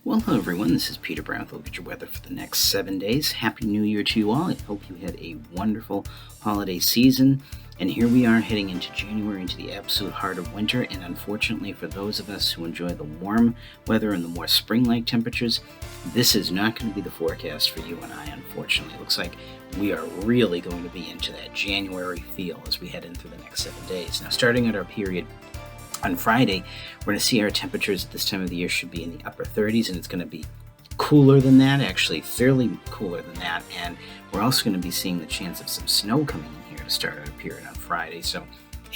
Well, hello everyone, this is Peter Brown with a look at your weather for the next 7 days. Happy New Year to you all. I hope you had a wonderful holiday season. And here we are heading into January, into the absolute heart of winter. And unfortunately, for those of us who enjoy the warm weather and the more spring-like temperatures, this is not going to be the forecast for you and I, unfortunately. It looks like we are really going to be into that January feel as we head in through the next 7 days. Now, starting at our period on Friday, we're going to see our temperatures at this time of the year should be in the upper 30s, and it's going to be cooler than that, actually fairly cooler than that. And we're also going to be seeing the chance of some snow coming in here to start our period on Friday. So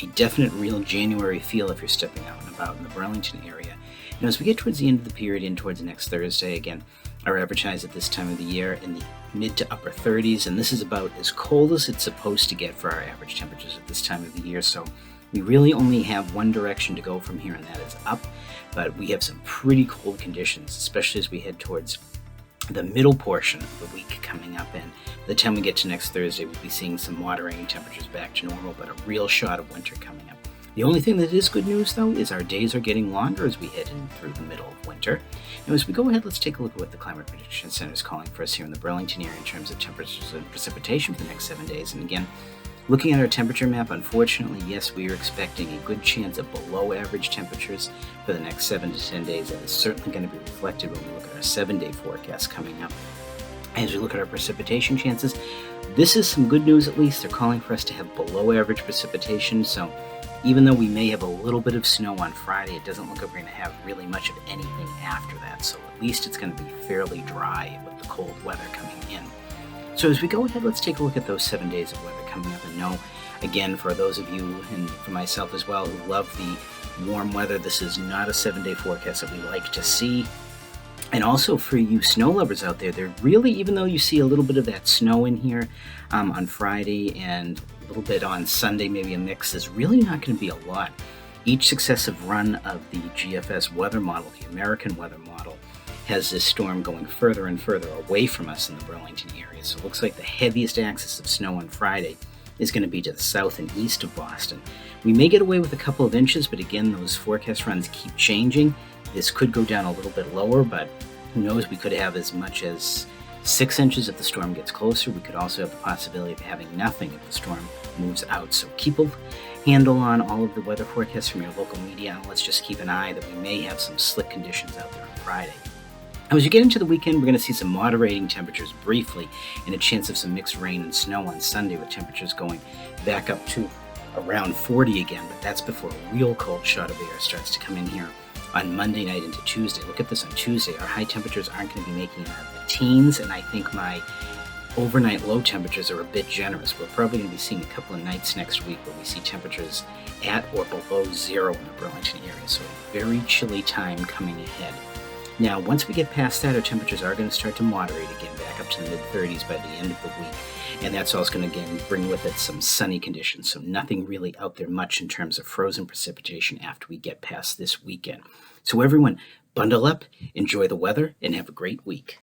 a definite real January feel if you're stepping out and about in the Burlington area. And as we get towards the end of the period, in towards next Thursday, again, our average highs at this time of the year in the mid to upper 30s, and this is about as cold as it's supposed to get for our average temperatures at this time of the year. So we really only have one direction to go from here, and that is up. But we have some pretty cold conditions, especially as we head towards the middle portion of the week coming up. And by the time we get to next Thursday, we'll be seeing some moderating temperatures back to normal, but a real shot of winter coming up. The only thing that is good news, though, is our days are getting longer as we head in through the middle of winter. Now, as we go ahead, let's take a look at what the Climate Prediction Center is calling for us here in the Burlington area in terms of temperatures and precipitation for the next 7 days. And again, looking at our temperature map, unfortunately, yes, we are expecting a good chance of below average temperatures for the next 7 to 10 days. That is certainly going to be reflected when we look at our 7-day forecast coming up. As we look at our precipitation chances, this is some good news at least. They're calling for us to have below average precipitation. So even though we may have a little bit of snow on Friday, it doesn't look like we're going to have really much of anything after that. So at least it's going to be fairly dry with the cold weather coming in. So as we go ahead, let's take a look at those 7 days of weather coming up. And know, again, for those of you and for myself as well who love the warm weather, this is not a 7-day forecast that we like to see. And also for you snow lovers out there, they're really, even though you see a little bit of that snow in here on Friday and a little bit on Sunday, maybe a mix, there's really not going to be a lot. Each successive run of the GFS weather model, the American weather model, has this storm going further and further away from us in the Burlington area. So it looks like the heaviest axis of snow on Friday is going to be to the south and east of Boston. We may get away with a couple of inches, but again, those forecast runs keep changing. This could go down a little bit lower, but who knows, we could have as much as 6 inches if the storm gets closer. We could also have the possibility of having nothing if the storm moves out. So keep a handle on all of the weather forecasts from your local media, and let's just keep an eye that we may have some slick conditions out there on Friday. Now, as you get into the weekend, we're going to see some moderating temperatures briefly and a chance of some mixed rain and snow on Sunday, with temperatures going back up to around 40 again, but that's before a real cold shot of air starts to come in here on Monday night into Tuesday. Look at this on Tuesday. Our high temperatures aren't going to be making it out of the teens, and I think my overnight low temperatures are a bit generous. We're probably going to be seeing a couple of nights next week where we see temperatures at or below zero in the Burlington area, so a very chilly time coming ahead. Now, once we get past that, our temperatures are going to start to moderate again, back up to the mid-30s by the end of the week. And that's also going to, again, bring with it some sunny conditions. So nothing really out there much in terms of frozen precipitation after we get past this weekend. So everyone, bundle up, enjoy the weather, and have a great week.